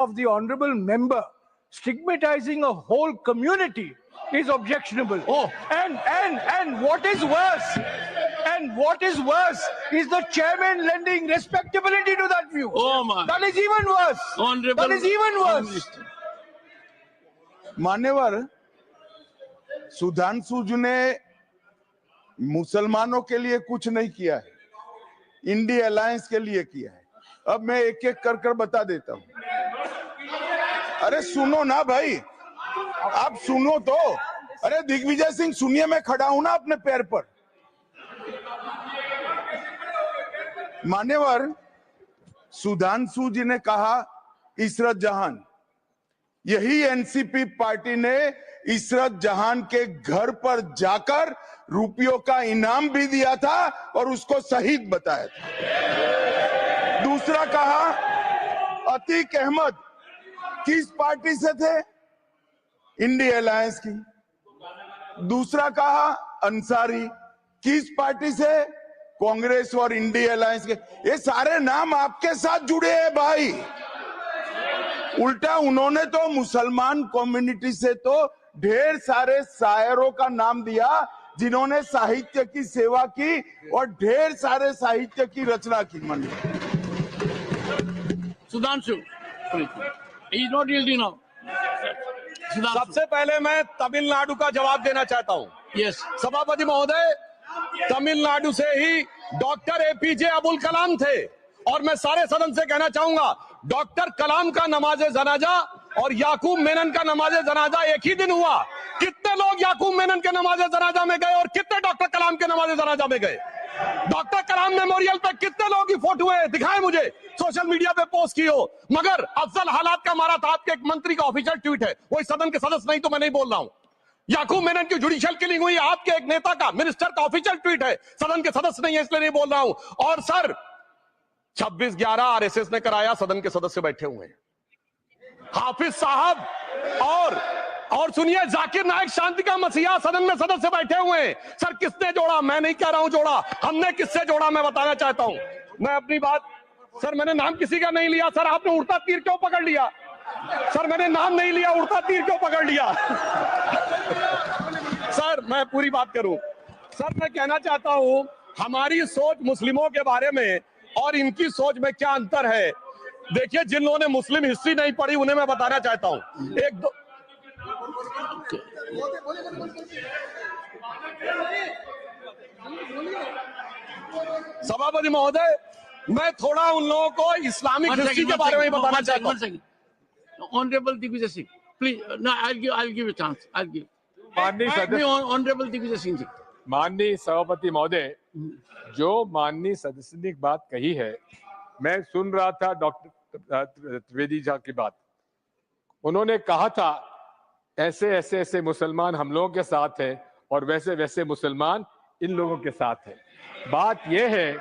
of the honorable member stigmatizing a whole community is objectionable. Oh. And what is worse, is the chairman lending respectability to that view. Oh my. That is even worse. Honorable That is even worse. Minister. मान्यवर, सुधांशु जी ने मुसलमानों के लिए कुछ नहीं किया है, India alliance के लिए किया है। अब मैं एक एक कर कर बता देता हूं। अरे सुनो ना भाई, आप सुनो तो। अरे दिग्विजय सिंह सुनिए, मैं खड़ा हूं ना अपने पैर पर। मान्यवर, सुधांशु जी ने कहा इशरत जहान, यही एनसीपी पार्टी ने इशरत जहान के घर पर जाकर रुपयों का इनाम भी दिया था और उसको शहीद बताया था। दूसरा कहा अतीक अहमद किस पार्टी से थे? इंडिया अलायंस की। दूसरा कहा अंसारी किस पार्टी से? कांग्रेस और इंडिया अलायंस के। ये सारे नाम आपके साथ जुड़े हैं भाई। उल्टा उन्होंने तो मुसलमान कम्युनिटी से तो ढेर सारे शायरों का नाम दिया जिन्होंने साहित्य की सेवा की और ढेर सारे साहित्य की रचना की। Sudhanshu, he's not yielding now. सबसे पहले मैं तमिलनाडु का जवाब देना चाहता हूं। Yes. सभापति महोदय, तमिलनाडु से ही डॉक्टर एपीजे अबुल कलाम थे और मैं सारे सदन से कहना चाहूंगा, डॉक्टर कलाम का नमाज जनाजा और याकूब मेनन का नमाज जनाजा एक ही दिन हुआ। कितने लोग याकूब मेनन के नमाज जनाजा में गए और कितने डॉक्टर कलाम के नमाज जनाजा में गए? डॉक्टर कलाम मेमोरियल पे कितने लोग की फोटो है? दिखाए मुझे, सोशल मीडिया पे पोस्ट की हो। मगर अफजल हालात का मारा था आपके एक मंत्री का ऑफिशियल ट्वीट है, वो इस सदन के सदस्य नहीं तो मैं नहीं बोल रहा हूं। याकूब मेनन की जुडिशियल किलिंग हुई आपके एक नेता का, मिनिस्टर का ऑफिशियल ट्वीट है, सदन के सदस्य नहीं है इसलिए नहीं बोल रहा हूं। और सर 26/11 आरएसएस ने कराया, सदन के सदस्य बैठे हुए हैं। हाफिज साहब और सुनिए, जाकिर नायक शांति का मसीहा सदन में सदस्य बैठे हुए हैं। सर किसने जोड़ा? मैं नहीं कह रहा हूं जोड़ा, हमने किससे जोड़ा मैं बताना चाहता हूं। मैं अपनी बात, सर मैंने नाम किसी का नहीं लिया। सर आपने उड़ता तीर क्यों पकड़ लिया? सर मैंने नाम नहीं लिया, उड़ता तीर क्यों पकड़ लिया? सर मैं पूरी बात करूं। सर मैं कहना चाहता हूं, हमारी सोच मुस्लिमों के बारे में और इनकी सोच में क्या अंतर है। देखिए, जिन लोगों ने मुस्लिम हिस्ट्री नहीं पढ़ी उन्हें मैं बताना चाहता हूं। एक दो सभापति महोदय, मैं थोड़ा उन लोगों को इस्लामिक हिस्ट्री के बारे में बताना चाहता हूं। Honorable Digvijay Singh, please. No, I'll give a chance. I'll give. Honorable Digvijay Singh जी। माननीय सभापति महोदय, जो माननीय सदस्य ने एक बात कही है, मैं सुन रहा था डॉक्टर त्रिवेदी जी की बात। उन्होंने कहा था ऐसे ऐसे ऐसे मुसलमान हम लोगों के साथ हैं और वैसे वैसे मुसलमान इन लोगों के साथ हैं। बात यह है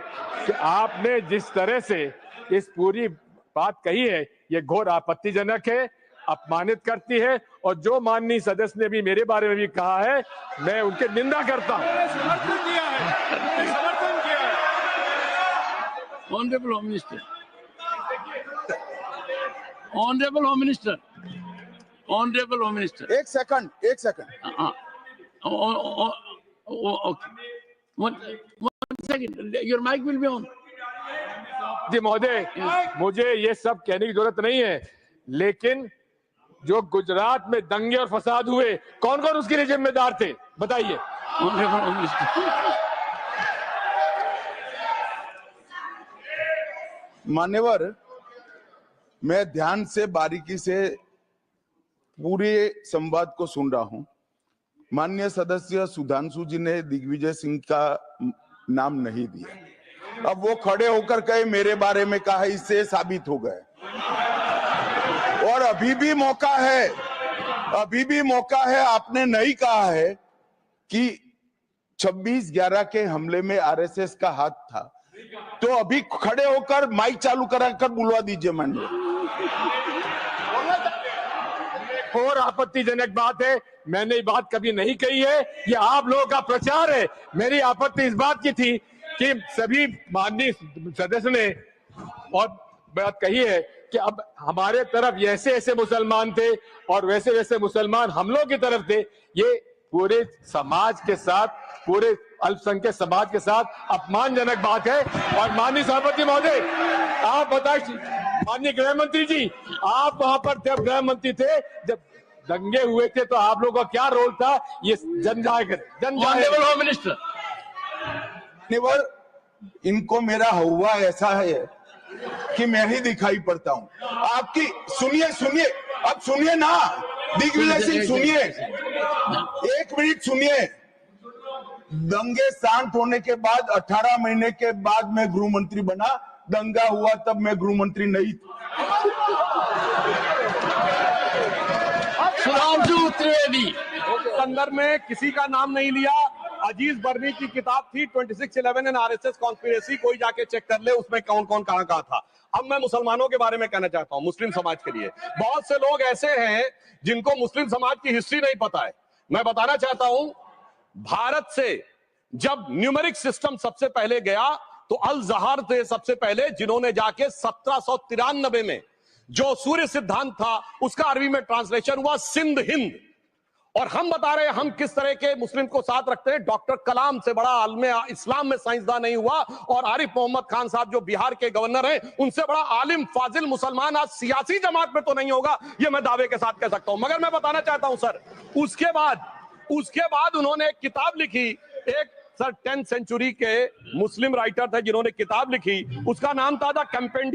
कि आपने जिस तरह से इस पूरी बात कही है, ये घोर आपत्तिजनक है, अपमानित करती है। और जो माननीय सदस्य ने भी मेरे बारे में भी कहा है, मैं उनकी निंदा करता हूं। Honorable Home Minister. Honorable Home Minister. Honorable Home Minister. एक second Okay. One second. Your mic will be on. जी महोदय, मुझे ये सब कहने की जरूरत नहीं है, लेकिन जो गुजरात में दंगे और फसाद हुए, कौन कौन उसके लिए जिम्मेदार थे बताइए। Honorable Home Minister. मान्यवर, मैं ध्यान से बारीकी से पूरे संवाद को सुन रहा हूं। माननीय सदस्य सुधांशु जी ने दिग्विजय सिंह का नाम नहीं दिया। अब वो खड़े होकर कहे मेरे बारे में कहा, इससे साबित हो गए। और अभी भी मौका है, आपने नहीं कहा है कि 26/11 के हमले में आरएसएस का हाथ था, तो अभी खड़े होकर माइक चालू कराकर बुलवा दीजिए। माननीय, और आपत्तिजनक बात है, मैंने ये बात कभी नहीं कही है, ये आप लोगों का प्रचार है। मेरी आपत्ति इस बात की थी कि सभी माननीय सदस्य ने और बात कही है कि अब हमारे तरफ ऐसे ऐसे मुसलमान थे और वैसे वैसे मुसलमान हम लोग की तरफ थे, ये पूरे समाज के साथ, पूरे अल्पसंख्यक समाज के साथ अपमानजनक बात है। और माननीय सभापति महोदय, आप बताइए, माननीय गृह मंत्री जी, आप वहां पर जब गृह मंत्री थे, जब दंगे हुए थे, तो आप लोगों का क्या रोल था, ये जन ऑनरेबल होम मिनिस्टर। मान्यवर, इनको मेरा हुआ ऐसा है कि मैं ही दिखाई पड़ता हूं। आपकी सुनिए, अब सुनिए ना, दिग्विजय सिंह सुनिए, 1 मिनट सुनिए। दंगे शांत होने के बाद 18 महीने के बाद मैं गृह मंत्री बना, दंगा हुआ तब मैं गृह मंत्री नहीं था। सुधांशु त्रिवेदी। संदर्भ में किसी का नाम नहीं लिया। अजीज बर्नी की किताब थी 2611 एंड आरएसएस कॉन्स्पिरेसी, कोई जाके चेक कर ले उसमें कौन कौन कहां कहां था। अब मैं मुसलमानों के बारे में कहना चाहता हूं, मुस्लिम समाज के लिए। बहुत से लोग ऐसे हैं जिनको मुस्लिम समाज की हिस्ट्री नहीं पता है। मैं बताना चाहता हूं, भारत से जब न्यूमेरिक सिस्टम सबसे पहले गया तो अल जहार थे सबसे पहले, जिन्होंने जाके 1793 में जो सूर्य सिद्धांत था उसका अरबी में ट्रांसलेशन हुआ सिंध हिंद। और हम बता रहे हैं हम किस तरह के मुस्लिम को साथ रखते हैं। डॉक्टर कलाम से बड़ा आलिम इस्लाम में साइंसदान नहीं हुआ, और आरिफ मोहम्मद खान साहब जो बिहार के गवर्नर हैं, उनसे बड़ा आलिम फाजिल मुसलमान आज सियासी जमात में तो नहीं होगा, ये मैं दावे के साथ कह सकता हूं। मगर मैं बताना चाहता हूं सर, उसके बाद उन्होंने एक किताब लिखी, एक सर 10th सेंचुरी के मुस्लिम राइटर थे जिन्होंने किताब लिखी, उसका नाम था द कंपेंडियम